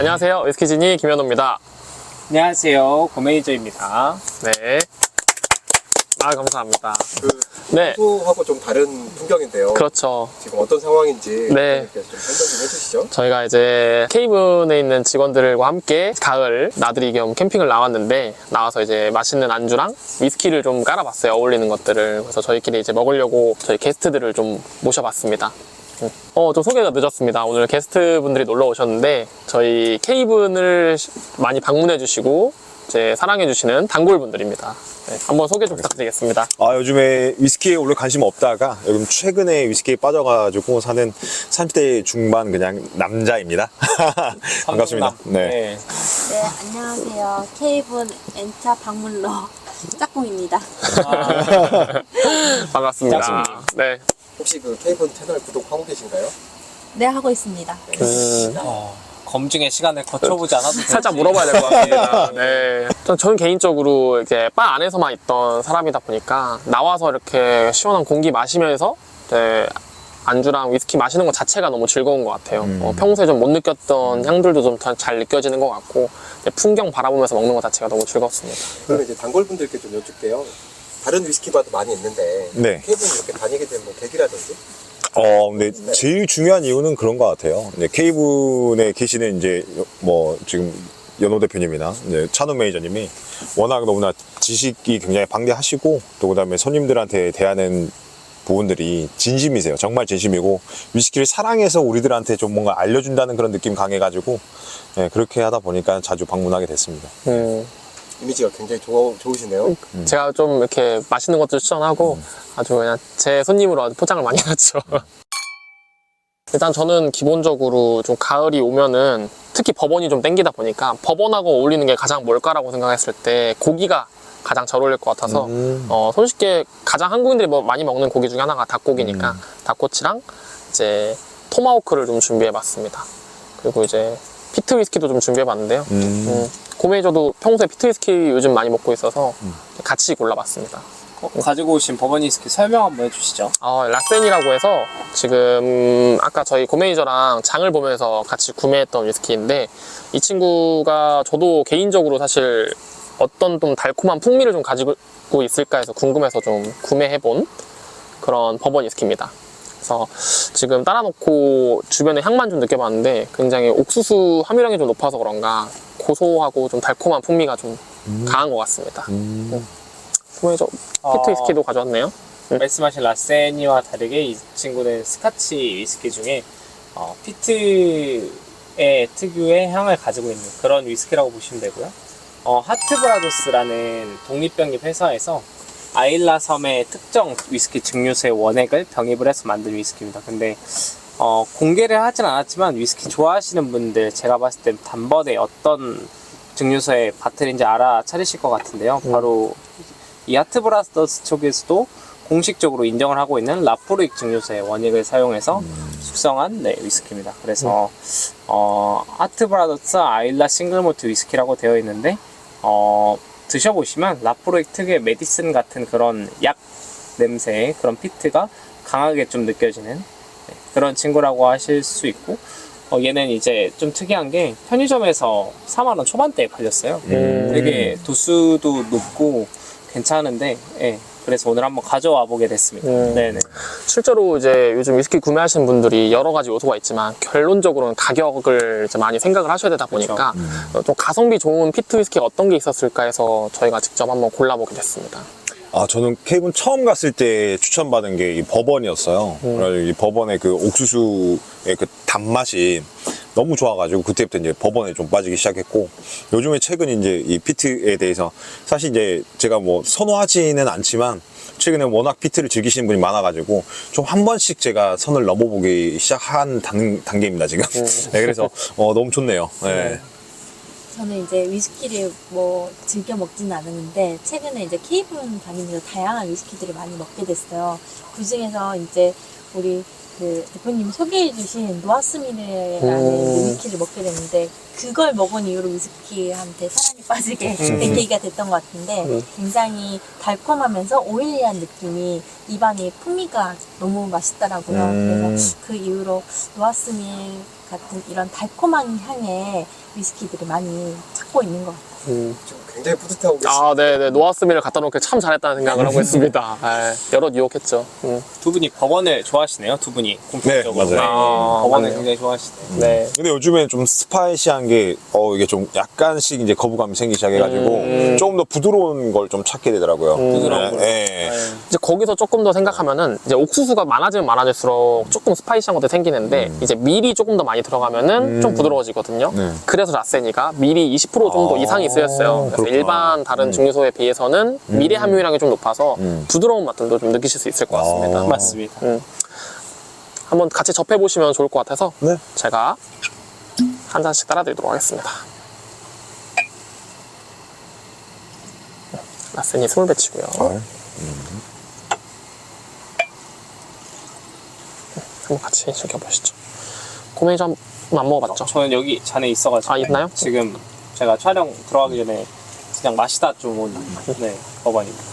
안녕하세요. 위스키진이 김현우입니다. 안녕하세요. 고매니저입니다. 네. 감사합니다. 네. 평소하고 좀 다른 풍경인데요. 그렇죠. 지금 어떤 상황인지 네. 좀 설명 좀 해주시죠. 저희가 이제 케이븐에 있는 직원들과 함께 가을 나들이 겸 캠핑을 나왔는데, 나와서 이제 맛있는 안주랑 위스키를 좀 깔아봤어요. 어울리는 것들을. 그래서 저희끼리 이제 먹으려고 저희 게스트들을 좀 모셔봤습니다. 좀 소개가 늦었습니다. 오늘 게스트분들이 놀러 오셨는데, 저희 케이븐을 많이 방문해주시고 이제 사랑해주시는 단골분들입니다. 네, 한번 소개 좀 부탁드리겠습니다. 요즘에 위스키에 원래 관심 없다가 요즘 최근에 위스키에 빠져가지고 사는 30대 중반 그냥 남자입니다. 반갑습니다. 네. 네, 안녕하세요. 케이븐 N차 방문러 짝꿍입니다. 반갑습니다. 네. 혹시 그 케이븐 채널 구독하고 계신가요? 네, 하고 있습니다. 검증의 시간을 거쳐보지 않아도 살짝 물어봐야 될 것 같습니다. 네. 저는 개인적으로 이제 바 안에서만 있던 사람이다 보니까 나와서 이렇게 시원한 공기 마시면서 이제 안주랑 위스키 마시는 것 자체가 너무 즐거운 것 같아요. 평소에 좀 못 느꼈던 향들도 좀 잘 느껴지는 것 같고, 풍경 바라보면서 먹는 것 자체가 너무 즐겁습니다. 그러면 이제 단골분들께 좀 여쭐게요. 다른 위스키바도 많이 있는데 네. 케이븐 이렇게 다니게 된 뭐 계기라든지? 근데 제일 중요한 이유는 그런 것 같아요. 이제 케이븐에 계시는 이제 뭐 지금 연호 대표님이나 이제 찬우 매니저님이 워낙 너무나 지식이 굉장히 방대하시고, 또 그다음에 손님들한테 대하는 부분들이 진심이세요. 정말 진심이고, 위스키를 사랑해서 우리들한테 좀 뭔가 알려준다는 그런 느낌 강해가지고, 네, 그렇게 하다 보니까 자주 방문하게 됐습니다. 이미지가 굉장히 좋으시네요. 제가 좀 이렇게 맛있는 것들 추천하고 아주 그냥 제 손님으로 아주 포장을 많이 하죠. 일단 저는 기본적으로 좀 가을이 오면은 특히 버번이 좀 땡기다 보니까 버번하고 어울리는 게 가장 뭘까라고 생각했을 때 고기가 가장 잘 어울릴 것 같아서 손쉽게 가장 한국인들이 많이 먹는 고기 중에 하나가 닭고기니까 닭꼬치랑 이제 토마호크를 좀 준비해봤습니다. 그리고 이제 피트 위스키도 좀 준비해봤는데요. 고메이저도 평소에 피트 위스키 요즘 많이 먹고 있어서 같이 골라봤습니다. 가지고 오신 버번 위스키 설명 한번 해주시죠. 라센이라고 해서 지금 아까 저희 고메이저랑 장을 보면서 같이 구매했던 위스키인데, 이 친구가 저도 개인적으로 사실 어떤 좀 달콤한 풍미를 좀 가지고 있을까 해서 궁금해서 좀 구매해본 그런 버번 위스키입니다. 그래서 지금 따라놓고 주변에 향만 좀 느껴봤는데 굉장히 옥수수 함유량이 좀 높아서 그런가 고소하고 좀 달콤한 풍미가 좀 강한 것 같습니다. 고메이저 피트 위스키도 가져왔네요. 말씀하신 라세니와 다르게 이 친구는 스카치 위스키 중에 피트의 특유의 향을 가지고 있는 그런 위스키라고 보시면 되고요. 하트브라더스라는 독립병립 회사에서 아일라 섬의 특정 위스키 증류소의 원액을 병입을 해서 만든 위스키입니다. 근데 공개를 하진 않았지만 위스키 좋아하시는 분들 제가 봤을 때 단번에 어떤 증류소의 바틀인지 알아차리실 것 같은데요. 바로 이 하트브라더스 쪽에서도 공식적으로 인정을 하고 있는 라프로익 증류소의 원액을 사용해서 숙성한 위스키입니다. 그래서 하트브라더스 아일라 싱글몰트 위스키라고 되어 있는데 드셔보시면 라프로익 특유의 메디슨 같은 그런 약 냄새, 그런 피트가 강하게 좀 느껴지는 그런 친구라고 하실 수 있고, 얘는 이제 좀 특이한 게 편의점에서 4만원 초반대에 팔렸어요. 되게 도수도 높고 괜찮은데, 그래서 오늘 한번 가져와 보게 됐습니다. 네네. 실제로 이제 요즘 위스키 구매하시는 분들이 여러 가지 요소가 있지만 결론적으로는 가격을 이제 많이 생각을 하셔야 되다 보니까 좀 가성비 좋은 피트 위스키가 어떤 게 있었을까 해서 저희가 직접 한번 골라보게 됐습니다. 저는 케이븐 처음 갔을 때 추천받은 게 이 버번이었어요. 그래서 이 버번의 그 옥수수의 그 단맛이 너무 좋아가지고 그때부터 이제 버번에 좀 빠지기 시작했고, 요즘에 최근 이제 이 피트에 대해서 사실 이제 제가 뭐 선호하지는 않지만 최근에 워낙 피트를 즐기시는 분이 많아가지고 좀 한 번씩 제가 선을 넘어보기 시작한 단계입니다 지금. 네, 그래서 너무 좋네요. 네. 저는 이제 위스키를 뭐 즐겨 먹지는 않았는데 최근에 이제 케이븐 다니면서 다양한 위스키들을 많이 먹게 됐어요. 그 중에서 이제 우리 그 대표님 소개해주신 노아스미르라는 위스키를 먹게 됐는데, 그걸 먹은 이후로 위스키한테 사랑에 빠지게 된 계기가 됐던 것 같은데, 굉장히 달콤하면서 오일리한 느낌이 입안에 풍미가 너무 맛있더라고요. 그래서 그 이후로 노아스밀 같은 이런 달콤한 향의 위스키들이 많이 찾고 있는 것 같아요. 지금 굉장히 뿌듯하고 계시죠? 아, 네네. 노아스미를 갖다 놓기 참 잘했다는 생각을 하고 있습니다. 여럿 유혹했죠. 두 분이 법원을 좋아하시네요. 두 분이 공통적으로. 네, 맞아요. 아, 법원을 맞네요. 굉장히 좋아하시네요. 네. 근데 요즘엔 좀 스파이시한 게 이게 좀 약간씩 이제 거부감이 생기기 시작해가지고 조금 더 부드러운 걸 좀 찾게 되더라고요. 부드러운 걸. 네. 이제 거기서 조금 더 생각하면은 이제 옥수수가 많아지면 많아질수록 조금 스파이시한 것도 생기는데 이제 밀이 조금 더 많이 들어가면은 좀 부드러워지거든요. 네. 그래서 라세니가 밀이 20% 정도 아, 이상이 쓰였어요. 그래서 그렇구나. 일반 다른 증류소에 비해서는 밀의 함유량이 좀 높아서 부드러운 맛들도 좀 느끼실 수 있을 것 같습니다. 아. 맞습니다. 한번 같이 접해 보시면 좋을 것 같아서 네. 제가 한 잔씩 따라드리도록 하겠습니다. 라세니 20배치고요. 아, 한번 같이 즐겨보시죠. 고메이저 안 먹어봤죠? 저는 여기 잔에 있어가지고. 아, 있나요? 지금 제가 촬영 들어가기 전에 그냥 마시다 좀 온 법원입니다.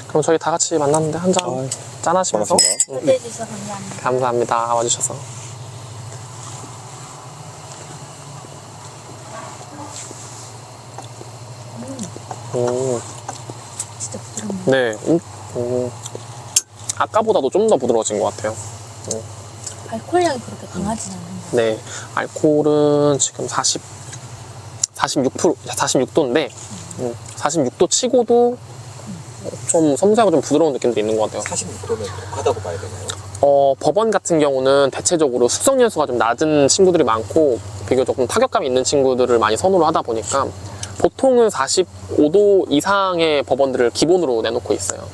그럼 저희 다 같이 만났는데 한 잔 짠하시면서 반갑습니다. 초대해 주셔서 감사합니다. 감사합니다. 와주셔서. 진짜 부드럽네요. 네. 아까보다도 좀 더 부드러워진 것 같아요. 알코올량이 그렇게 강하진 않는데. 네. 알코올은 지금 46도인데, 46도 치고도 좀 섬세하고 좀 부드러운 느낌도 있는 것 같아요. 46도면 독하다고 봐야 되나요? 법원 같은 경우는 대체적으로 숙성 연수가 좀 낮은 친구들이 많고 비교적 좀 타격감이 있는 친구들을 많이 선호를 하다 보니까 보통은 45도 이상의 법원들을 기본으로 내놓고 있어요.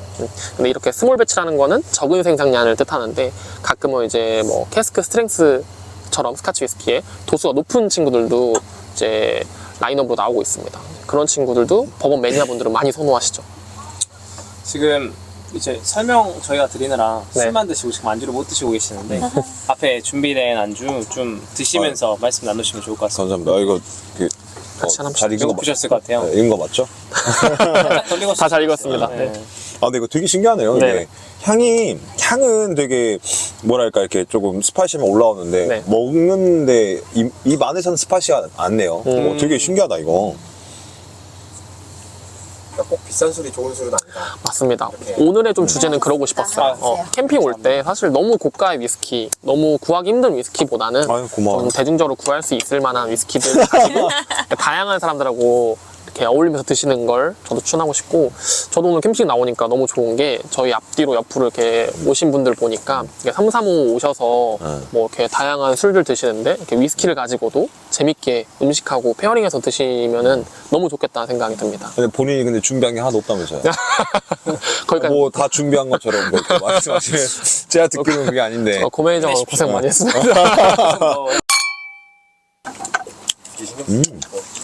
근데 이렇게 스몰 배치라는 거는 적은 생산량을 뜻하는데 가끔은 이제 뭐 캐스크 스트렝스처럼 스카치 위스키에 도수가 높은 친구들도 이제 라인업으로 나오고 있습니다. 그런 친구들도 법원 매니아분들은 많이 선호하시죠. 지금 이제 설명 저희가 드리느라 네. 술만 드시고 지금 안주를 못 드시고 계시는데 앞에 준비된 안주 좀 드시면서 말씀 나누시면 좋을 것 같습니다. 감사합니다. 이거 그 같이 하나 잘 익은 거 배고프셨을 것 같아요. 익은 거 맞죠? 살짝 돌리고 다 잘 익었습니다. 네. 아, 근데 이거 되게 신기하네요. 네. 이게 향은 되게 뭐랄까 이렇게 조금 스파이시만 올라오는데 네. 먹는데 입 안에서는 스파이시가 않네요. 되게 신기하다 이거. 그러니까 꼭 비싼 술이 좋은 술은 아니다. 맞습니다. 이렇게. 오늘의 좀 주제는 그러고 싶었어요. 캠핑 올 때 사실 너무 고가의 위스키, 너무 구하기 힘든 위스키보다는 아유, 고마워요. 좀 대중적으로 구할 수 있을 만한 위스키들 가지고 다양한 사람들하고 이렇게 어울리면서 드시는 걸 저도 추천하고 싶고, 저도 오늘 캠핑 나오니까 너무 좋은 게 저희 앞뒤로 옆으로 이렇게 오신 분들 보니까 335 오셔서 뭐 이렇게 다양한 술들 드시는데 이렇게 위스키를 가지고도 재밌게 음식하고 페어링해서 드시면은 너무 좋겠다는 생각이 듭니다. 근데 본인이 근데 준비한 게 하나도 없다면서요? 거기까지 뭐 다 준비한 것처럼 그렇게 말씀하시면 제가 듣기로는 그게 아닌데. 고메이저 고생 많이 했습니다.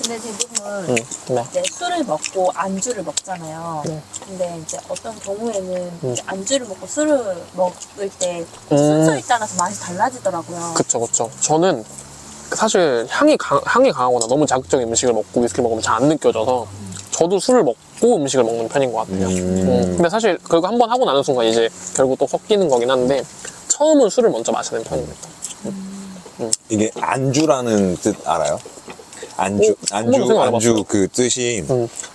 근데 대부분 네. 이제 술을 먹고 안주를 먹잖아요. 네. 근데 이제 어떤 경우에는 이제 안주를 먹고 술을 먹을 때 순서에 따라서 맛이 달라지더라고요. 그쵸. 저는 사실 향이 강하거나 너무 자극적인 음식을 먹고 위스키를 먹으면 잘 안 느껴져서 저도 술을 먹고 음식을 먹는 편인 것 같아요. 근데 사실 그거 한번 하고 나는 순간 이제 결국 또 섞이는 거긴 한데 처음은 술을 먼저 마시는 편입니다. 이게 안주라는 뜻 알아요? 안주, 한 번도 생각 안 안주 그 뜻이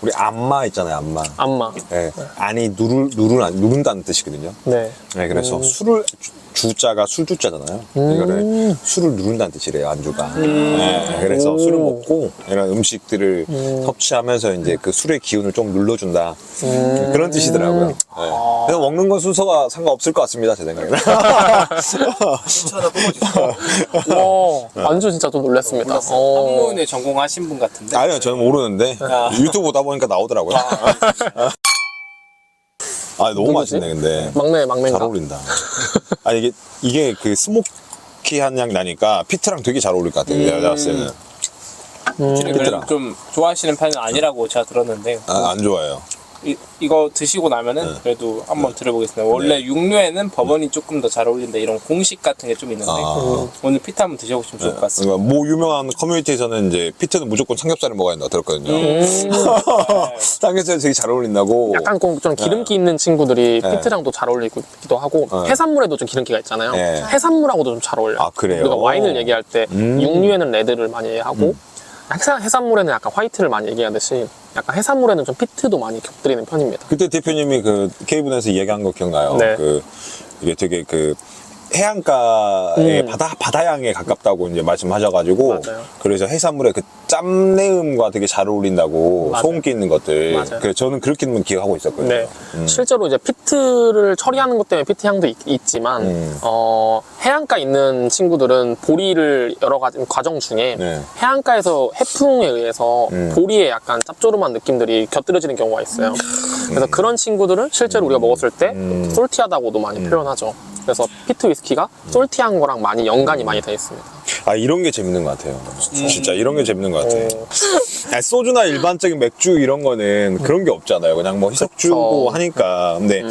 우리 안마 있잖아요, 안마. 안마. 네. 안이 누른다는 뜻이거든요. 네. 네, 그래서 술을 주자가 술주자잖아요. 이거를 술을 누른다는 뜻이래요, 안주가. 네, 그래서 술을 먹고 이런 음식들을 섭취하면서 이제 그 술의 기운을 좀 눌러준다. 그런 뜻이더라고요. 네. 그래서 먹는 건 순서가 상관없을 것 같습니다, 제 생각에는. 술 하나 뽑아주세요. 와, 완전 진짜 좀 놀랐습니다. 학문에 전공하신 분 같은데. 아니요, 저는 모르는데 유튜브 보다 보니까 나오더라고요. 아, 너무 누구지? 맛있네, 근데. 잘 막내인가? 어울린다. 아, 이게 그 스모키한 향 나니까 피트랑 되게 잘 어울릴 것 같아요, 내가 봤을 때는. 그래도 좀 좋아하시는 편은 아니라고 제가 들었는데. 아, 안 좋아해요. 이거 드시고 나면은 그래도 한번 들어보겠습니다. 원래 육류에는 버번이 조금 더 잘 어울린다 이런 공식 같은 게 좀 있는데 오늘 피트 한번 드셔보시면 좋을 것 같습니다. 그러니까 뭐 유명한 커뮤니티에서는 이제 피트는 무조건 삼겹살을 먹어야 된다 들었거든요. 삼겹살 되게 잘 어울린다고. 약간 좀 기름기 있는 친구들이 피트랑도 잘 어울리기도 하고 해산물에도 좀 기름기가 있잖아요. 네. 해산물하고도 좀 잘 어울려요. 아, 그래요? 우리가 와인을 얘기할 때 육류에는 레드를 많이 하고 해산물에는 약간 화이트를 많이 얘기하듯이 약간 해산물에는 좀 피트도 많이 곁들이는 편입니다. 그때 대표님이 그 케이블에서 이야기한 거 기억나요? 네. 이게 되게 그 해안가의 바다향에 가깝다고 이제 말씀하셔가지고 맞아요. 그래서 해산물의 그 짬내음과 되게 잘 어울린다고 맞아요. 소금기 있는 것들. 맞아요. 그래서 저는 그렇게는 기억하고 있었거든요. 네. 실제로 이제 피트를 처리하는 것 때문에 피트 향도 있지만 해안가 있는 친구들은 보리를 여러 가지 과정 중에 네. 해안가에서 해풍에 의해서 보리의 약간 짭조름한 느낌들이 곁들여지는 경우가 있어요. 그래서 그런 친구들은 실제로 우리가 먹었을 때 솔티하다고도 많이 표현하죠. 그래서 피트 위스키가 솔티한 거랑 많이 연관이 많이 돼 있습니다. 아, 이런 게 재밌는 것 같아요. 진짜 이런 게 재밌는 것 같아요. 아니, 소주나 일반적인 맥주 이런 거는 그런 게 없잖아요. 그냥 뭐 희석주고 그쵸. 하니까. 근데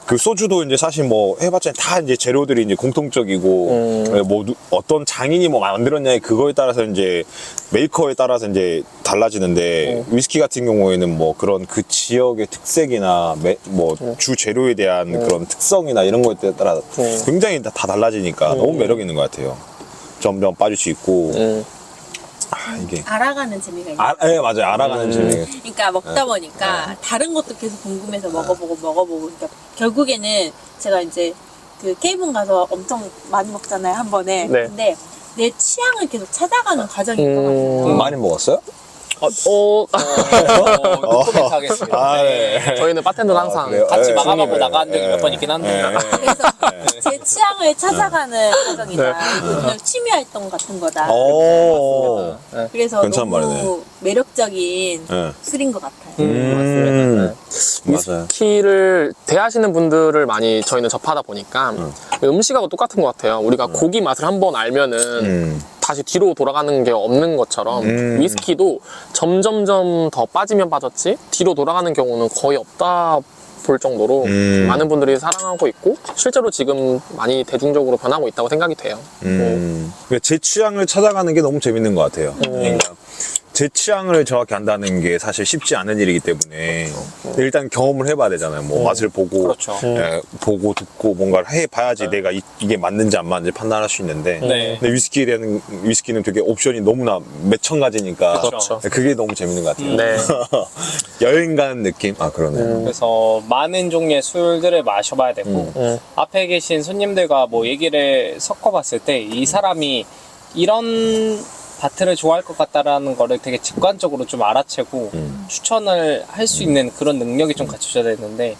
그 소주도 이제 사실 뭐 해봤자 다 이제 재료들이 이제 공통적이고 뭐 어떤 장인이 뭐 만들었냐에 그거에 따라서 이제 메이커에 따라서 이제 달라지는데 위스키 같은 경우에는 뭐 그런 그 지역의 특색이나 뭐 주 재료에 대한 그런 특성이나 이런 거에 따라 굉장히 다 달라지니까 너무 매력 있는 것 같아요. 점점 빠질 수 있고 이게 알아가는 재미가 있어요. 네, 맞아요. 알아가는 재미. 그러니까 먹다 보니까 다른 것도 계속 궁금해서 먹어보고 그러니까 결국에는 제가 이제 그 케이븐 가서 엄청 많이 먹잖아요, 한 번에. 네. 근데 내 취향을 계속 찾아가는 과정인 것 같아요. 많이 먹었어요? 코멘트 하겠습니다. 아, 네. 네. 저희는 바텐더는 항상 그래요? 같이 네. 마감하고 네. 나간 적이 네. 몇 번 있긴 한데 그래서 제 취향을 찾아가는 과정이다. 그냥 취미 활동 같은 거다. 오. 그래서 괜찮은 너무 말이네. 매력적인 네. 술인 것 같아요. 맞아요. 위스키를 대하시는 분들을 많이 저희는 접하다 보니까 음식하고 똑같은 것 같아요. 우리가 고기 맛을 한번 알면은 다시 뒤로 돌아가는 게 없는 것처럼 위스키도 점점점 더 빠지면 빠졌지 뒤로 돌아가는 경우는 거의 없다 볼 정도로 많은 분들이 사랑하고 있고 실제로 지금 많이 대중적으로 변하고 있다고 생각이 돼요. 그러니까 제 취향을 찾아가는 게 너무 재밌는 것 같아요. 그러니까 제 취향을 정확히 안다는 게 사실 쉽지 않은 일이기 때문에 일단 경험을 해봐야 되잖아요. 뭐 맛을 보고, 그렇죠. 보고 듣고 뭔가를 해봐야지 내가 이게 맞는지 안 맞는지 판단할 수 있는데 네. 근데 위스키는 되게 옵션이 너무나 몇천 가지니까 그렇죠. 그게 너무 재밌는 것 같아요. 네. 여행 가는 느낌? 아, 그러네요. 그래서 많은 종류의 술들을 마셔봐야 되고 앞에 계신 손님들과 뭐 얘기를 섞어봤을 때 이 사람이 이런 바트를 좋아할 것 같다라는 거를 되게 직관적으로 좀 알아채고 추천을 할 수 있는 그런 능력이 좀 갖춰져야 되는데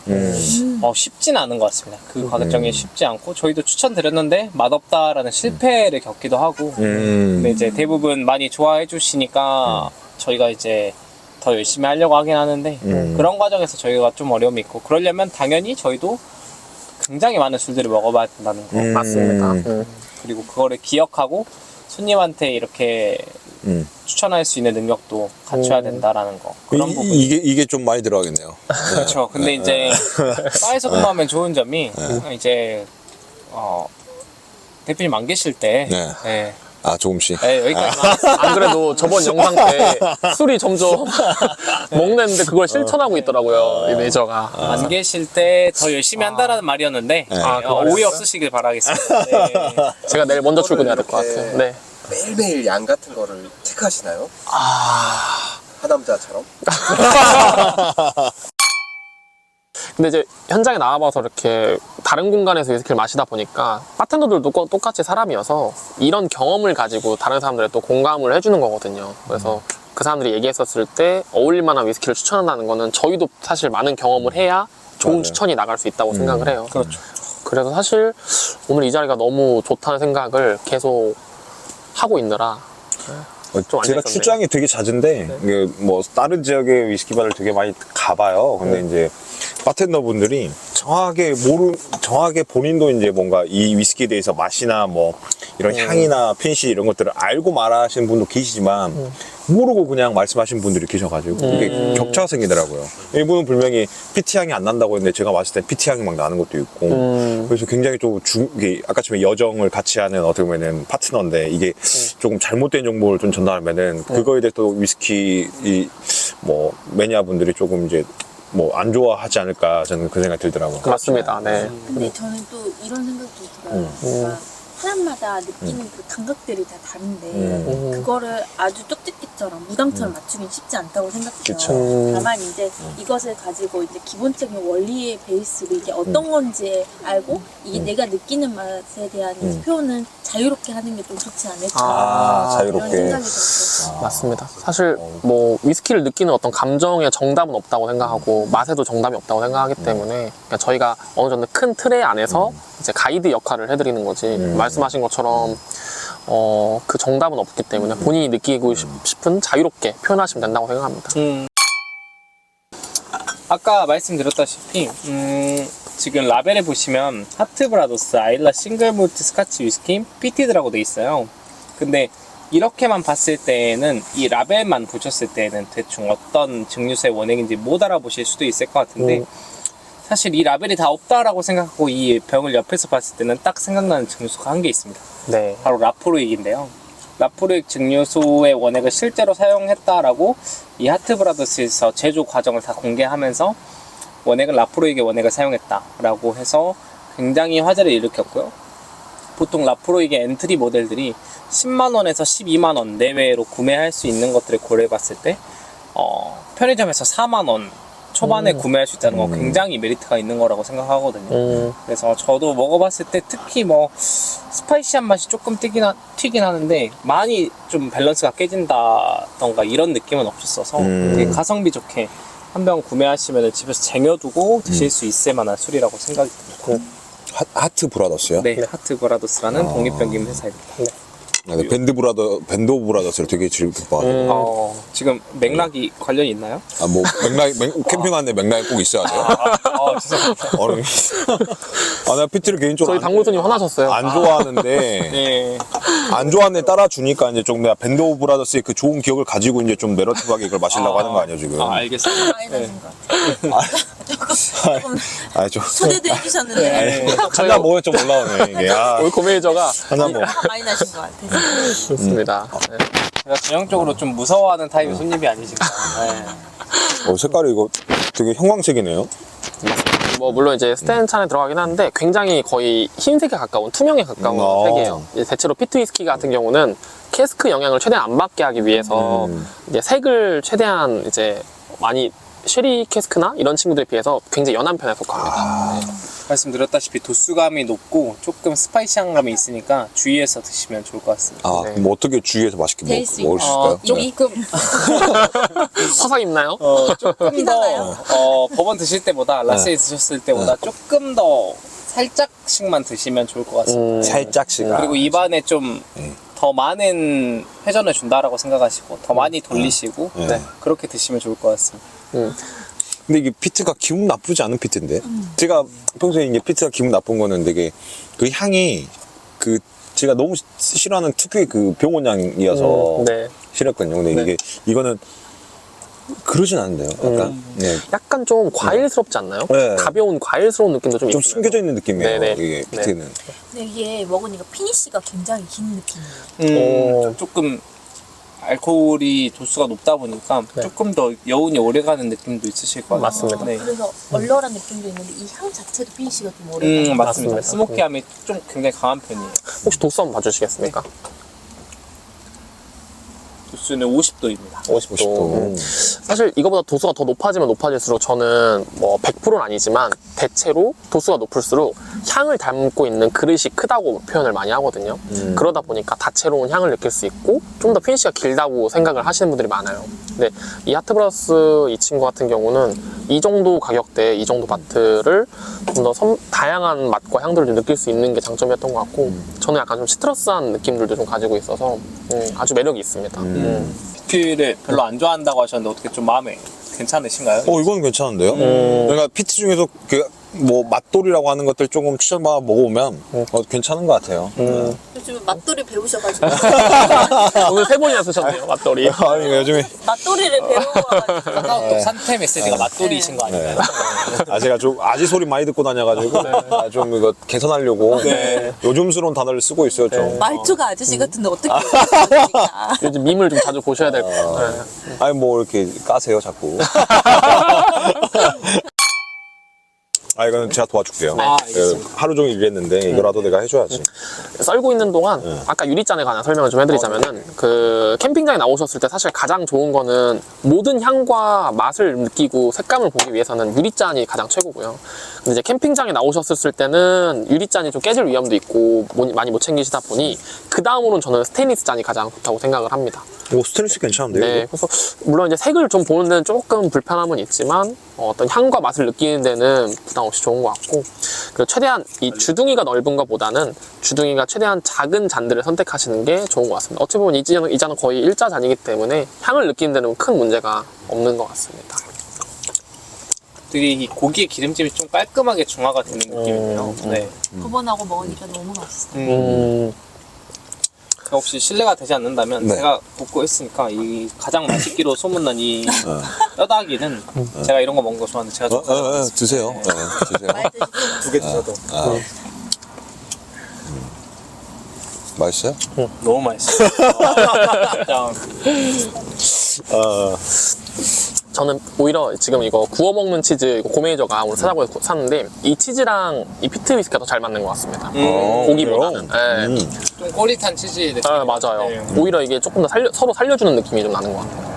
쉽진 않은 것 같습니다. 그 과정이 쉽지 않고 저희도 추천드렸는데 맛없다라는 실패를 겪기도 하고 근데 이제 대부분 많이 좋아해 주시니까 저희가 이제 더 열심히 하려고 하긴 하는데 그런 과정에서 저희가 좀 어려움이 있고 그러려면 당연히 저희도 굉장히 많은 술들을 먹어봐야 된다는 거 맞습니다. 그리고 그거를 기억하고 손님한테 이렇게 추천할 수 있는 능력도 갖춰야 된다라는 거 그런 부분 이게 좀 많이 들어가겠네요. 그렇죠. 근데 이제 바에서 근무하면 좋은 점이 이제 대표님 안 계실 때 네. 네. 아, 조금씩. 네, 여기까지 안 그래도 저번 영상 때 술이 점점 먹는데 그걸 실천하고 있더라고요. 이 매니저가. 안 계실 때 더 열심히 한다라는 말이었는데 오해 없으시길 바라겠습니다. 네. 제가 내일 먼저 출근해야 될 것 같아요. 네. 매일매일 양 같은 거를 체크하시나요? 하남자처럼? 근데 이제 현장에 나와봐서 이렇게 다른 공간에서 위스키를 마시다 보니까 바텐더들도 똑같이 사람이어서 이런 경험을 가지고 다른 사람들의 또 공감을 해주는 거거든요. 그래서 그 사람들이 얘기했었을 때 어울릴 만한 위스키를 추천한다는 거는 저희도 사실 많은 경험을 해야 좋은 맞아요. 추천이 나갈 수 있다고 생각을 해요. 그렇죠. 그래서 사실 오늘 이 자리가 너무 좋다는 생각을 계속 하고 있느라 좀 제가 안타깝네요. 출장이 되게 잦은데 이게 뭐 다른 지역의 위스키바를 되게 많이 가봐요. 근데 이제 바텐더 분들이 정확하게 본인도 이제 뭔가 이 위스키에 대해서 맛이나 뭐 이런 향이나 핀시 이런 것들을 알고 말하시는 분도 계시지만 모르고 그냥 말씀하시는 분들이 계셔가지고 이게 격차가 생기더라고요. 이분은 분명히 피트 향이 안 난다고 했는데 제가 마실 때 피트 향이 막 나는 것도 있고 그래서 굉장히 좀 이게 아까처럼 여정을 같이 하는 어떻게 보면은 파트너인데 이게 조금 잘못된 정보를 좀 전달하면은 그거에 대해서 또 위스키 뭐 매니아분들이 조금 이제 뭐 안 좋아하지 않을까 저는 그 생각이 들더라고요. 맞습니다. 네. 근데 저는 또 이런 생각도 들어요. 그러니까 사람마다 느끼는 그 감각들이 다 다른데 그거를 아주 쪽집기처럼 무당처럼 맞추긴 쉽지 않다고 생각해요. 그쵸. 다만 이제 이것을 가지고 이제 기본적인 원리의 베이스로 이게 어떤 건지 알고 이게 내가 느끼는 맛에 대한 표현은 자유롭게 하는 게 좀 좋지 않을까 아, 자유롭게. 이런 생각이 들었어요. 맞습니다. 사실 뭐 위스키를 느끼는 어떤 감정의 정답은 없다고 생각하고 맛에도 정답이 없다고 생각하기 때문에 그냥 저희가 어느 정도 큰 틀에 안에서 이제 가이드 역할을 해드리는 거지 말씀하신 것처럼 그 정답은 없기 때문에 본인이 느끼고 싶은 자유롭게 표현하시면 된다고 생각합니다. 아까 말씀드렸다시피 지금 라벨에 보시면 하트브라더스 아일라 싱글몰트 스카치 위스키 피티드라고 돼 있어요. 근데 이렇게만 봤을 때는 이 라벨만 보셨을 때는 대충 어떤 증류수의 원액인지 못 알아보실 수도 있을 것 같은데 사실 이 라벨이 다 없다라고 생각하고 이 병을 옆에서 봤을 때는 딱 생각나는 증류수가 한 개 있습니다. 네. 바로 라포르익인데요. 라포르익 증류소의 원액을 실제로 사용했다라고 이 하트브라더스에서 제조 과정을 다 공개하면서 원액은 라포르익의 원액을 사용했다라고 해서 굉장히 화제를 일으켰고요. 보통 라포르익의 엔트리 모델들이 10만원에서 12만원 내외로 구매할 수 있는 것들을 고려해봤을 때 편의점에서 4만원 초반에 구매할 수 있다는 건 굉장히 메리트가 있는 거라고 생각하거든요. 그래서 저도 먹어봤을 때 특히 뭐 스파이시한 맛이 조금 튀긴 하는데 많이 좀 밸런스가 깨진다던가 이런 느낌은 없었어서 되게 가성비 좋게 한 병 구매하시면 집에서 쟁여두고 드실 수 있을 만한 술이라고 생각이 듭니다. 하트 브라더스요? 네, 하트브라더스라는 독립병기문 회사입니다. 네, 밴드 오브 브라더스를 되게 즐거워. 지금 맥락이 관련이 있나요? 아, 뭐, 캠핑하는데 맥락이 꼭 있어야 돼요. 죄송합니다. 내가 피트를 개인적으로 저희 당구손님 화나셨어요. 안 좋아하는데, 네. 안 좋아하는데 따라주니까 이제 좀 내가 밴드 오브 브라더스의 그 좋은 기억을 가지고 이제 좀 내러티브하게 이걸 마시려고 하는 거 아니에요, 지금? 알겠습니다. 많이 나신 것 같아요. 아, 좀. 초대도 해주셨는데 네. 한잔 먹으면 좀 올라오네, 이게. 아, 올코 매니저가 한잔 먹어. 화가 많이 나신 것 같아요. 좋습니다. 네. 제가 전형적으로 좀 무서워하는 타입의 손님이 아니신가. 네. 색깔이 이거 되게 형광색이네요. 뭐 물론 이제 스탠찬에 들어가긴 하는데 굉장히 거의 흰색에 가까운 투명에 가까운 색이에요. 이제 대체로 피트 위스키 같은 경우는 캐스크 영향을 최대한 안 받게 하기 위해서 이제 색을 최대한 이제 많이 쉐리 캐스크나 이런 친구들에 비해서 굉장히 연한 편에 속합니다. 네. 말씀드렸다시피 도수감이 높고 조금 스파이시한 감이 있으니까 주의해서 드시면 좋을 것 같습니다. 아, 네. 그럼 어떻게 주위에서 맛있게 데일 수 먹을 수 있을까요? 조금 화상 입나요? 조금 괜찮아요? 더 법원 드실 때보다 라스에 드셨을 때보다 조금 더 살짝씩만 드시면 좋을 것 같습니다. 살짝씩. 그리고 입안에 좀 더 많은 회전을 준다라고 생각하시고 더 많이 돌리시고 네. 그렇게 드시면 좋을 것 같습니다. 근데 이게 피트가 기분 나쁘지 않은 피트인데 제가 평소에 이제 피트가 기분 나쁜 거는 되게 그 향이 그 제가 너무 싫어하는 특유의 그 병원 향이어서 네. 싫었거든요. 근데 네. 이게 이거는 그러진 않은데요. 약간 네. 약간 좀 과일스럽지 않나요? 네. 가벼운 과일스러운 느낌도 좀 좀 있어요. 숨겨져 있는 느낌이에요. 네네. 이게 네. 피트는. 근데 이게 먹으니까 피니쉬가 굉장히 긴 느낌이에요. 조금 알코올이 도수가 높다 보니까 네. 조금 더 여운이 오래가는 느낌도 있으실 것 같아요. 맞습니다. 네. 그래서 얼얼한 느낌도 있는데 이 향 자체도 피니쉬가 좀 오래 가요. 맞습니다. 맞습니다. 스모키함이 좀 굉장히 강한 편이에요. 혹시 도수 한번 봐주시겠습니까? 도수는 50도입니다. 50도. 사실 이거보다 도수가 더 높아지면 높아질수록 저는 뭐 100%는 아니지만 대체로 도수가 높을수록 향을 담고 있는 그릇이 크다고 표현을 많이 하거든요. 그러다 보니까 다채로운 향을 느낄 수 있고 좀 더 피니쉬가 길다고 생각을 하시는 분들이 많아요. 근데 이 하트브라더스 이 친구 같은 경우는 이 정도 가격대에 이 정도 바트를 좀 더 다양한 맛과 향들을 좀 느낄 수 있는 게 장점이었던 것 같고 저는 약간 좀 시트러스한 느낌들도 좀 가지고 있어서 아주 매력이 있습니다. 피트를 별로 안 좋아한다고 하셨는데 어떻게 좀 마음에 괜찮으신가요? 이거는 괜찮은데요? 그러니까 피트 중에서 그 뭐 맛돌이라고 하는 것들 조금 추천받아 먹어보면 괜찮은 것 같아요. 요즘 맛돌이 배우셔가지고 오늘 3번이나 쓰셨네요, 맛돌이. 아니 요즘에 맛돌이를 배워가지고 카카오톡 산태 메시지가 맛돌이신 거 아닌가요? 제가 좀 아지 소리 많이 듣고 다녀가지고 좀 이거 개선하려고 요즘스러운 단어를 쓰고 있어요 좀. 말투가 아저씨 같은데 어떻게 배우십니까? 요즘 밈을 좀 자주 보셔야 될 것 같아요. 아니 뭐 이렇게 까세요 자꾸. 아 이거는 제가 도와줄게요. 아, 알겠습니다. 하루 종일 일했는데 이거라도 내가 해줘야지. 썰고 있는 동안 아까 유리잔에 관한 설명을 좀 해드리자면은 그 캠핑장에 나오셨을 때 사실 가장 좋은 거는 모든 향과 맛을 느끼고 색감을 보기 위해서는 유리잔이 가장 최고고요. 근데 이제 캠핑장에 나오셨을 때는 유리잔이 좀 깨질 위험도 있고 많이 못 챙기시다 보니 그 다음으로는 저는 스테인리스 잔이 가장 좋다고 생각을 합니다. 오 스트레스 괜찮은데요? 네, 그래서 물론 이제 색을 좀 보는 데는 조금 불편함은 있지만 어떤 향과 맛을 느끼는 데는 부담 없이 좋은 것 같고, 그리고 최대한 이 주둥이가 넓은 것보다는 주둥이가 최대한 작은 잔들을 선택하시는 게 좋은 것 같습니다. 어찌 보면 이 잔은 거의 일자 잔이기 때문에 향을 느끼는 데는 큰 문제가 없는 것 같습니다. 되게 이 고기의 기름짐이 좀 깔끔하게 중화가 되는 느낌이네요. 네. 버번하고 먹으니까 너무 맛있어요. 혹시 실례가 되지 않는다면 네. 제가 굽고 했으니까 이 가장 맛있기로 소문난 이 뼈다귀는 제가 이런 거 먹는 거 좋아하는데 제가 좀 드세요. 드세요. 많이 드시고 2개 드셔도. 맛있어요? 너무 맛있어요. 진짜 저는 오히려 지금 이거 구워 먹는 치즈, 이거 고메이저가 오늘 사자고에서 샀는데 이 치즈랑 이 피트 위스키가 더 잘 맞는 것 같습니다. 고기보다는. 네. 좀 꼬릿한 치즈 느낌. 네, 맞아요. 오히려 이게 조금 더 서로 살려주는 느낌이 좀 나는 것 같아요.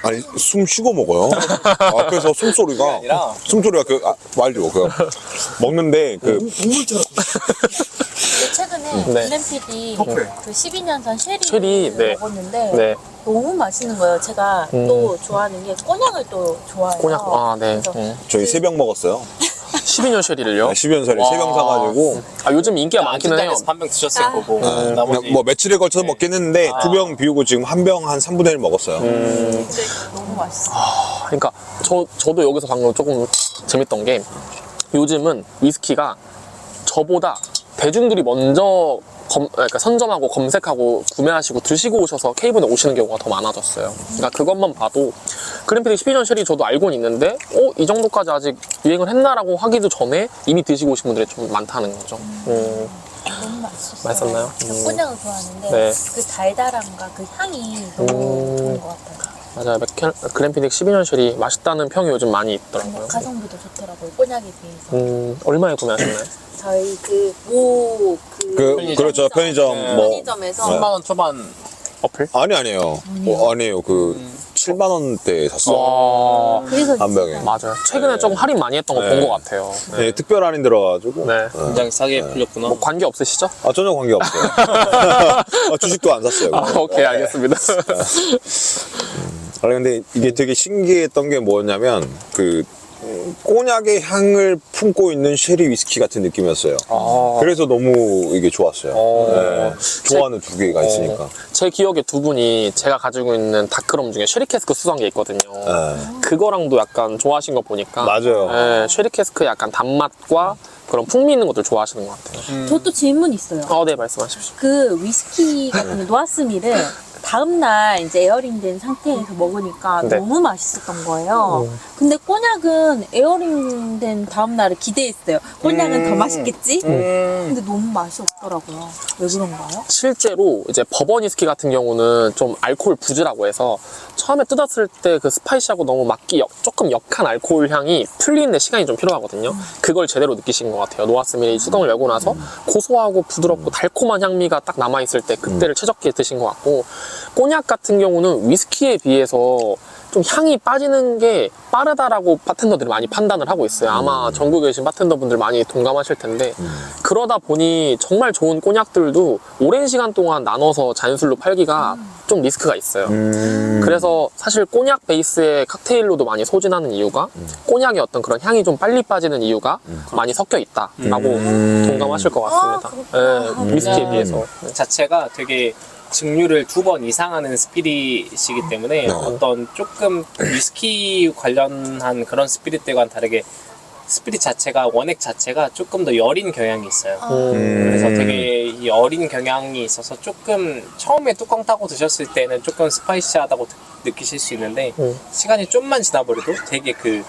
아니 숨 쉬고 먹어요. 앞에서 숨소리가 아니라 말죠. 먹는데 동물처럼. 최근에 네. 글램피디 커플. 그 12년산 쉐리 쉐리, 네. 먹었는데 네. 너무 맛있는 거예요. 제가 또 좋아하는 게 꼬냑을 또 좋아해요. 꼬냑, 아, 네. 그래서 저희 3병 먹었어요. 12년 쉐리를요? 12년짜리 와. 3병 사가지고 요즘 인기가 많기는 해요. 안진당에서 한병 드셨을 아. 거고 그냥 나머지 뭐 며칠에 걸쳐서 먹긴 했는데 2병 비우고 지금 1병 한 3분의 1 먹었어요. 근데 너무 맛있어요. 그러니까 저도 여기서 방금 조금 재밌던 게 요즘은 위스키가 저보다 대중들이 먼저 그러니까 선점하고 검색하고 구매하시고 드시고 오셔서 케이블에 오시는 경우가 더 많아졌어요. 그러니까 그것만 봐도 글램피디 12년 쉐리 저도 알고는 있는데 이 정도까지 아직 유행을 했나라고 하기도 전에 이미 드시고 오신 분들이 좀 많다는 거죠. 너무 맛있었어요. 맛있었나요? 꼬냑을 좋아하는데 네. 그 달달함과 그 향이 너무 좋은 것 같아요. 맞아요. 글램피디 12년 쉐리 맛있다는 평이 요즘 많이 있더라고요. 가성비도 좋더라고요. 꼬냑에 비해서. 얼마에 구매하셨나요? 저희 그렇죠. 편의점 편의점에서 10만 원 초반 어플? 아니에요. 아니에요. 7만 원대에 샀어요. 와, 그래서 한 병에. 맞아요. 최근에 조금 할인 많이 했던 거 본 것 같아요. 네, 특별 할인 들어가지고. 네. 굉장히 싸게 풀렸구나. 뭐 관계 없으시죠? 전혀 관계 없어요. 주식도 안 샀어요. 오케이, 알겠습니다. 아니 근데 이게 되게 신기했던 게 뭐였냐면 꼬냑의 향을 품고 있는 쉐리 위스키 같은 느낌이었어요. 그래서 너무 이게 좋았어요. 네. 좋아하는 두 개가 있으니까. 제 기억에 두 분이 제가 가지고 있는 다크럼 중에 쉐리 캐스크 수상한 게 있거든요. 그거랑도 약간 좋아하신 거 보니까. 맞아요. 네, 쉐리 캐스크 약간 단맛과 그런 풍미 있는 것들 좋아하시는 것 같아요. 저도 질문 있어요. 네, 말씀하십시오. 그 위스키 같은 노아스미를 다음날 이제 에어링 된 상태에서 먹으니까 네. 너무 맛있었던 거예요. 근데 꼬냑은 에어링 된 다음날을 기대했어요. 꼬냑은 더 맛있겠지? 근데 너무 맛이 없더라고요. 왜 그런가요? 실제로 이제 버번 위스키 같은 경우는 좀 알코올 부즈라고 해서 처음에 뜯었을 때 그 스파이시하고 너무 맞기 조금 역한 알코올 향이 풀리는데 시간이 좀 필요하거든요. 그걸 제대로 느끼신 것 같아요. 노아스밀이 수동을 열고 나서 고소하고 부드럽고 달콤한 향미가 딱 남아있을 때 그때를 최적기에 드신 것 같고, 꼬냑 같은 경우는 위스키에 비해서 좀 향이 빠지는 게 빠르다라고 바텐더들이 많이 판단을 하고 있어요. 아마 전국에 계신 바텐더분들 많이 동감하실 텐데 그러다 보니 정말 좋은 꼬냑들도 오랜 시간 동안 나눠서 잔술로 팔기가 좀 리스크가 있어요. 그래서 사실 꼬냑 베이스의 칵테일로도 많이 소진하는 이유가 꼬냑의 어떤 그런 향이 좀 빨리 빠지는 이유가 많이 섞여 있다라고 동감하실 것 같습니다. 네, 위스키에 비해서. 자체가 되게 증류를 2번 이상 하는 스피릿이기 때문에 어떤 조금 위스키 관련한 그런 스피릿들과는 다르게 스피릿 자체가 원액 자체가 조금 더 여린 경향이 있어요. 음. 그래서 되게 이 어린 경향이 있어서 조금 처음에 뚜껑 따고 드셨을 때는 조금 스파이시하다고 느끼실 수 있는데 시간이 좀만 지나버려도 되게 그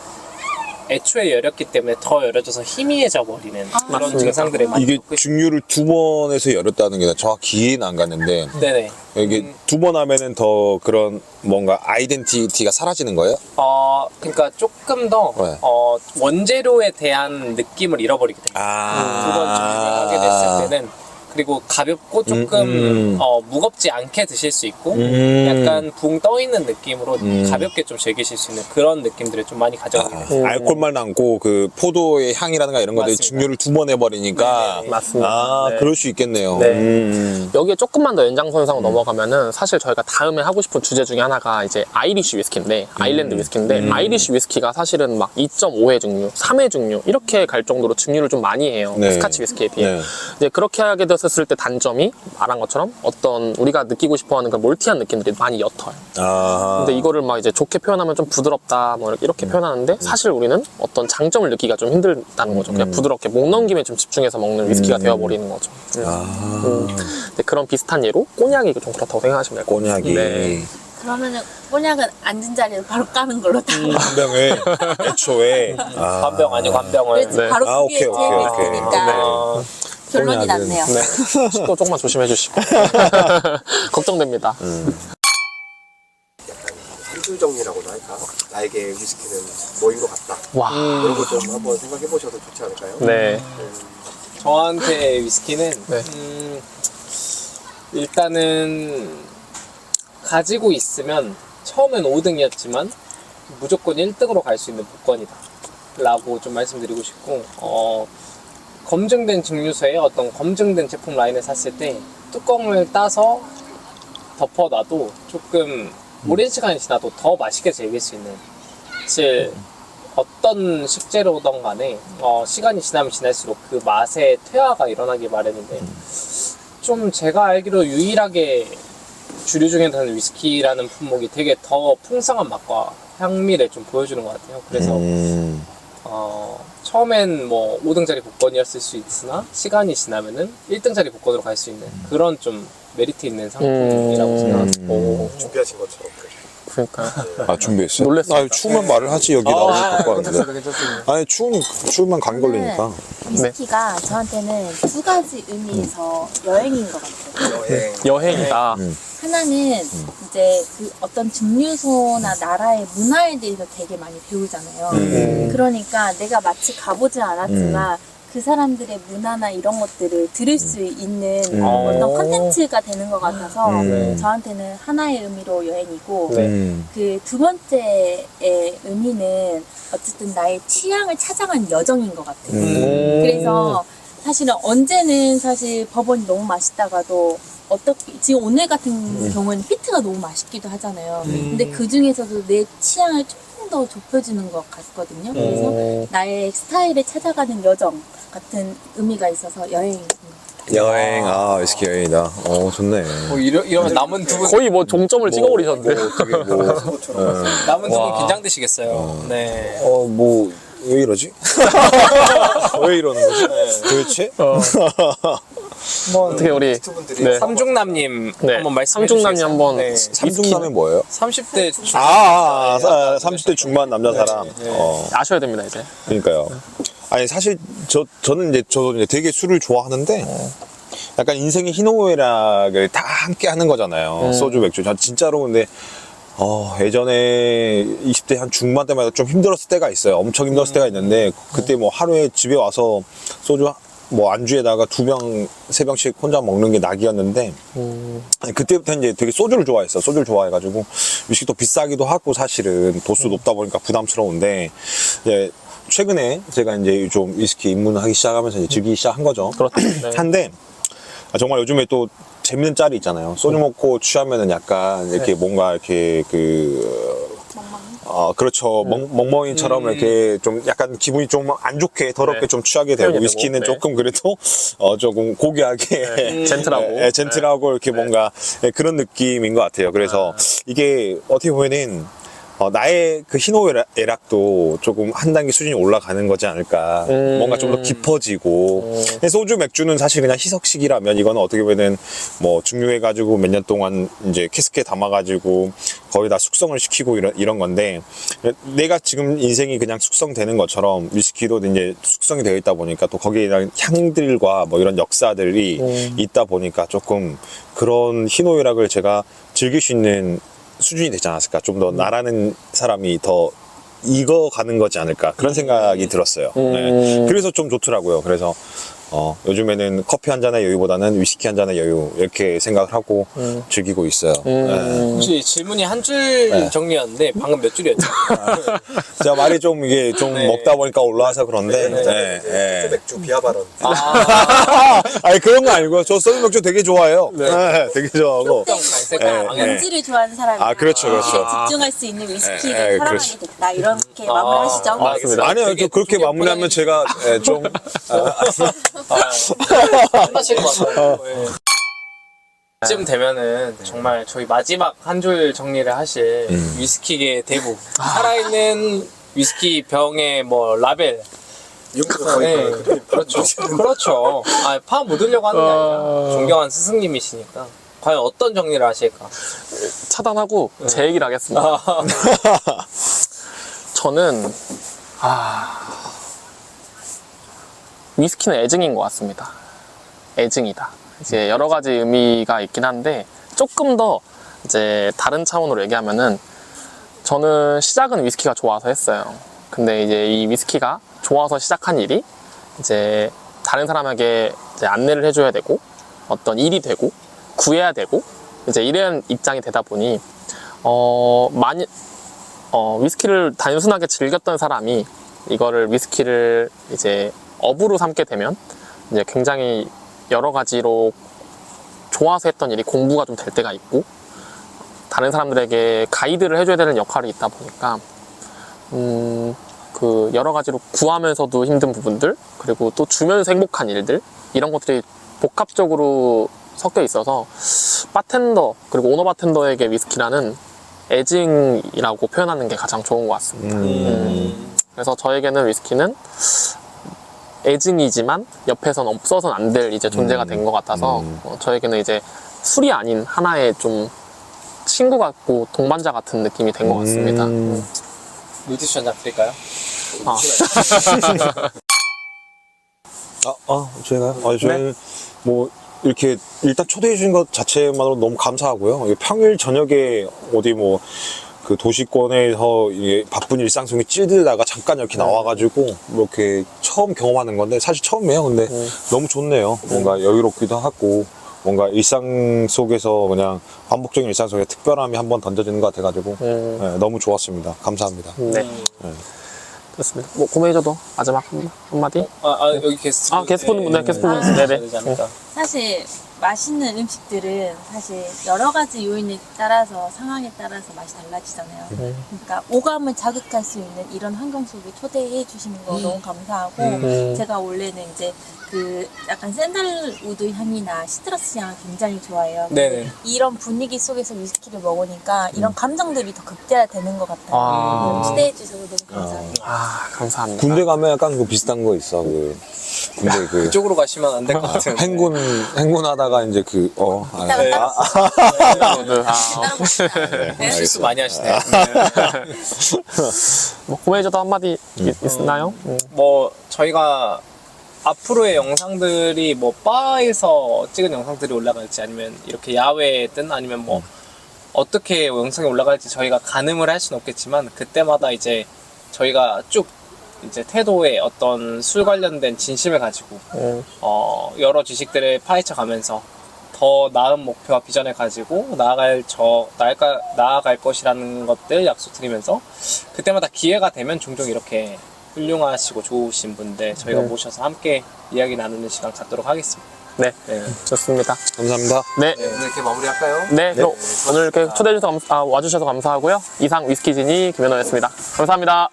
애초에 열렸기 때문에 더 열려져서 희미해져 버리는 그런 맞습니다. 증상들을 많이 이게 겪으실 증류를 2번에서 열었다는 게 정확히 이해는 안 갔는데 네네. 이게 2번 하면은 더 그런 뭔가 아이덴티티가 사라지는 거예요? 그러니까 조금 더 네. 원재료에 대한 느낌을 잃어버리게 됩니다. 두 번 증류를 하게 됐을 때는 그리고 가볍고 조금 무겁지 않게 드실 수 있고 약간 붕 떠 있는 느낌으로 가볍게 좀 즐기실 수 있는 그런 느낌들을 좀 많이 가져가게 됩니다. 알코올만 남고 그 포도의 향이라든가 이런 것들이 맞습니다. 증류를 2번 해버리니까 네네네. 맞습니다. 아 네. 그럴 수 있겠네요. 네. 여기에 조금만 더 연장선상 넘어가면은 사실 저희가 다음에 하고 싶은 주제 중에 하나가 이제 아이리쉬 위스키인데 아일랜드 위스키인데 아이리쉬 위스키가 사실은 막 2.5회 증류, 3회 증류 이렇게 갈 정도로 증류를 좀 많이 해요. 네. 스카치 위스키에 비해. 네. 이제 그렇게 하게 됐을 때 단점이 말한 것처럼 어떤 우리가 느끼고 싶어하는 그런 몰티한 느낌들이 많이 옅어요. 아. 근데 이거를 막 이제 좋게 표현하면 좀 부드럽다 뭐 이렇게 표현하는데 사실 우리는 어떤 장점을 느끼기가 좀 힘들다는 거죠. 그냥 부드럽게 목 넘김에 좀 집중해서 먹는 위스키가 되어버리는 거죠. 근데 그런 비슷한 예로 꼬냑이 좀 그렇다고 생각하시면 될 것 같아요. 꼬냑이 네. 그러면은 꼬냑은 앉은 자리에서 바로 까는 걸로 다. 간병을 애초에 관병 아니고 관병을. 그렇지, 네. 바로 아, 그게 제일 오케이, 오케이. 베스트니까 결론이 꼬냑은- 났네요. 네. 식도 조금만 조심해 주시고. 걱정됩니다. 한 줄 정리라고나 할까? 나에게 위스키는 뭐인 것 같다. 와. 이런 거 좀 한번 생각해 보셔도 좋지 않을까요? 네. 저한테 위스키는 네. 일단은 가지고 있으면 처음엔 5등이었지만 무조건 1등으로 갈 수 있는 복권이다 라고 좀 말씀드리고 싶고 검증된 증류소에 어떤 검증된 제품 라인을 샀을 때 뚜껑을 따서 덮어놔도 조금 오랜 시간이 지나도 더 맛있게 즐길 수 있는 사실 어떤 식재료든 간에 시간이 지나면 지날수록 그 맛의 퇴화가 일어나기 마련인데 좀 제가 알기로 유일하게 주류 중에서는 위스키라는 품목이 되게 더 풍성한 맛과 향미를 좀 보여주는 것 같아요. 그래서 처음엔 뭐 5등짜리 복권이었을 수 있으나 시간이 지나면은 1등짜리 복권으로 갈 수 있는 그런 좀 메리트 있는 상품이라고 생각합니다. 오. 준비하신 것처럼. 그러니까. 아 준비했어요? 놀랬습니다. 아 추우면 말을 하지 여기 나오고 갖고 왔는데. 괜찮습니다. 아니 추우면 감기 걸리니까. 위스키가 저한테는 두 가지 의미에서 여행인 것 같아요. 여행이다. 하나는 이제 그 어떤 증류소나 나라의 문화에 대해서 되게 많이 배우잖아요. 그러니까 내가 마치 가보지 않았지만 그 사람들의 문화나 이런 것들을 들을 수 있는 어떤 컨텐츠가 되는 것 같아서 저한테는 하나의 의미로 여행이고 그 두 번째의 의미는 어쨌든 나의 취향을 찾아가는 여정인 것 같아요. 그래서 사실은 언제는 사실 버번이 너무 맛있다가도 어떻게 지금 오늘 같은 경우에는 피트가 너무 맛있기도 하잖아요. 근데 그 중에서도 내 취향을 조금 더 좁혀주는 것 같거든요. 그래서 나의 스타일을 찾아가는 여정 같은 의미가 있어서 여행인 것 같아요. 여행 위스키 여행이다. 좋네. 이러면 남은 두 분 거의 뭐 종점을 찍어버리셨는데. 되게 뭐 남은 두 분 긴장되시겠어요. 네. 뭐 왜 이러지? 왜 이러는 거지? 도대체? 어떻게 우리 두 분들이 네. 삼중남님 네. 한번 말씀해 삼중남이 주시겠어요? 한번 네. 삼중남이 뭐예요? 30대 30대 중반 남자 사람. 아셔야 됩니다 이제. 그러니까요. 아니 사실 저도 이제 되게 술을 좋아하는데 약간 인생의 희노애락을 다 함께 하는 거잖아요. 소주, 맥주. 전 진짜로 근데 예전에 20대 한 중반 때마다 좀 힘들었을 때가 있어요. 엄청 힘들었을 때가 있는데 그때 뭐 하루에 집에 와서 소주 뭐 안주에다가 2병, 3병씩 혼자 먹는 게 낙이었는데 아니, 그때부터 이제 되게 소주를 좋아했어. 소주를 좋아해가지고 위스키도 비싸기도 하고 사실은 도수 높다 보니까 부담스러운데 이제 최근에 제가 이제 좀 위스키 입문하기 시작하면서 이제 즐기기 시작한 거죠. 그렇죠. 네. 한데 정말 요즘에 또 재밌는 짤이 있잖아요. 소주 먹고 취하면은 약간 이렇게 뭔가 이렇게 그렇죠. 멍멍이처럼 이렇게 좀 약간 기분이 좀 안 좋게 더럽게 네. 좀 취하게 되고 표현이 위스키는 되고, 네. 조금 그래도 조금 고귀하게 젠틀하고. 젠틀하고 이렇게 뭔가 그런 느낌인 것 같아요. 그래서 이게 어떻게 보면은 나의 그 희노애락도 조금 한 단계 수준이 올라가는 거지 않을까. 뭔가 좀 더 깊어지고. 소주, 맥주는 사실 그냥 희석식이라면 이거는 어떻게 보면은 뭐 증류해가지고 몇 년 동안 이제 캐스크에 담아가지고 거의 다 숙성을 시키고 이런 건데 내가 지금 인생이 그냥 숙성되는 것처럼 위스키도 이제 숙성이 되어 있다 보니까 또 거기에 대한 향들과 뭐 이런 역사들이 있다 보니까 조금 그런 희노애락을 제가 즐길 수 있는 수준이 되지 않았을까. 좀 더 나라는 사람이 더 익어가는 거지 않을까. 그런 생각이 들었어요. 네. 그래서 좀 좋더라고요. 그래서 요즘에는 커피 한 잔의 여유보다는 위스키 한 잔의 여유 이렇게 생각을 하고 즐기고 있어요. 네. 혹시 질문이 한 줄 정리였는데 방금 몇 줄이었죠? 제가 말이 좀 이게 좀 네. 먹다 보니까 올라와서 그런데 네. 맥주 비하 발언. 아니 그런 거 아니고요. 저 소주 맥주 되게 좋아해요. 네, 되게 좋아하고. 갈색 네. 연지를 좋아하는 사람이 그렇죠, 그렇죠. 집중할 수 있는 위스키를 네, 사랑하게 그렇죠. 됐다. 이렇게 마무리하시죠. 맞습니다. 아니요, 되게 저 그렇게 되게 마무리하면 제가 좀 끝나실 것 같아요. 네. 이쯤 되면은 정말 저희 마지막 한 줄 정리를 하실 위스키계 대부 살아있는 위스키 병의 뭐 라벨 용도가 거의 네, 그렇죠. 그렇죠. 파 묻으려고 하는 게 아니라 존경한 스승님이시니까 과연 어떤 정리를 하실까? 차단하고 제 얘기를 하겠습니다. 저는 위스키는 애증인 것 같습니다. 애증이다. 이제 여러 가지 의미가 있긴 한데 조금 더 이제 다른 차원으로 얘기하면은 저는 시작은 위스키가 좋아서 했어요. 근데 이제 이 위스키가 좋아서 시작한 일이 이제 다른 사람에게 이제 안내를 해줘야 되고 어떤 일이 되고 구해야 되고 이제 이런 입장이 되다 보니 많이 위스키를 단순하게 즐겼던 사람이 이거를 위스키를 이제 업으로 삼게 되면 이제 굉장히 여러 가지로 좋아서 했던 일이 공부가 좀 될 때가 있고 다른 사람들에게 가이드를 해줘야 되는 역할이 있다 보니까 그 여러 가지로 구하면서도 힘든 부분들 그리고 또 주면서 행복한 일들 이런 것들이 복합적으로 섞여 있어서 바텐더 그리고 오너 바텐더에게 위스키라는 애증이라고 표현하는 게 가장 좋은 것 같습니다. 그래서 저에게는 위스키는 애증이지만 옆에선 없어서는 안 될 이제 존재가 된 것 같아서 저에게는 이제 술이 아닌 하나의 좀 친구 같고 동반자 같은 느낌이 된 것 같습니다. 물티슈 한 장 드릴까요? 제가요? 저는 뭐 이렇게 일단 초대해 주신 것 자체만으로 너무 감사하고요. 이게 평일 저녁에 어디 뭐 그 도시권에서 이게 바쁜 일상 속에 찌들다가 잠깐 이렇게 나와가지고 뭐 이렇게 처음 경험하는 건데 사실 처음이에요. 근데 너무 좋네요. 뭔가 여유롭기도 하고 뭔가 일상 속에서 그냥 반복적인 일상 속에 특별함이 한번 던져지는 것 같아가지고 네, 너무 좋았습니다. 감사합니다. 네. 그렇습니다. 뭐 고메이저도 마지막 한마디? 여기 게스트 게스트분, 네, 게스트분. 네네. 되지 않을까? 사실 맛있는 음식들은 사실 여러 가지 요인에 따라서 상황에 따라서 맛이 달라지잖아요. 그러니까 오감을 자극할 수 있는 이런 환경 속에 초대해 주시는 거 너무 감사하고 제가 원래는 이제 그 약간 샌들우드 향이나 시트러스 향을 굉장히 좋아해요. 네네. 이런 분위기 속에서 위스키를 먹으니까 이런 감정들이 더 극대화되는 것 같아요. 초대해 주셔서 너무 감사해요. 감사합니다. 군대 가면 약간 그 비슷한 거 있어. 그 군대 그 그쪽으로 가시면 안 될 것 같아요. 행군하다가 이제 이따가 실수 많이 하시네요. 뭐 고메이저도 한마디 있나요? 뭐 저희가 앞으로의 영상들이 뭐 바에서 찍은 영상들이 올라갈지 아니면 이렇게 야외든 아니면 뭐 어떻게 영상이 올라갈지 저희가 가늠을 할 수는 없겠지만 그때마다 이제 저희가 쭉 이제 태도에 어떤 술 관련된 진심을 가지고 여러 지식들을 파헤쳐 가면서 더 나은 목표와 비전을 가지고 나아갈 것이라는 것들 약속드리면서 그때마다 기회가 되면 종종 이렇게 훌륭하시고 좋으신 분들 저희가 모셔서 함께 이야기 나누는 시간 갖도록 하겠습니다. 네. 네. 좋습니다. 감사합니다. 네. 오늘 이렇게 마무리할까요? 네. 그럼 오늘 이렇게 초대해 주셔서 와주셔서 감사하고요. 이상 위스키진이 김현호였습니다. 감사합니다.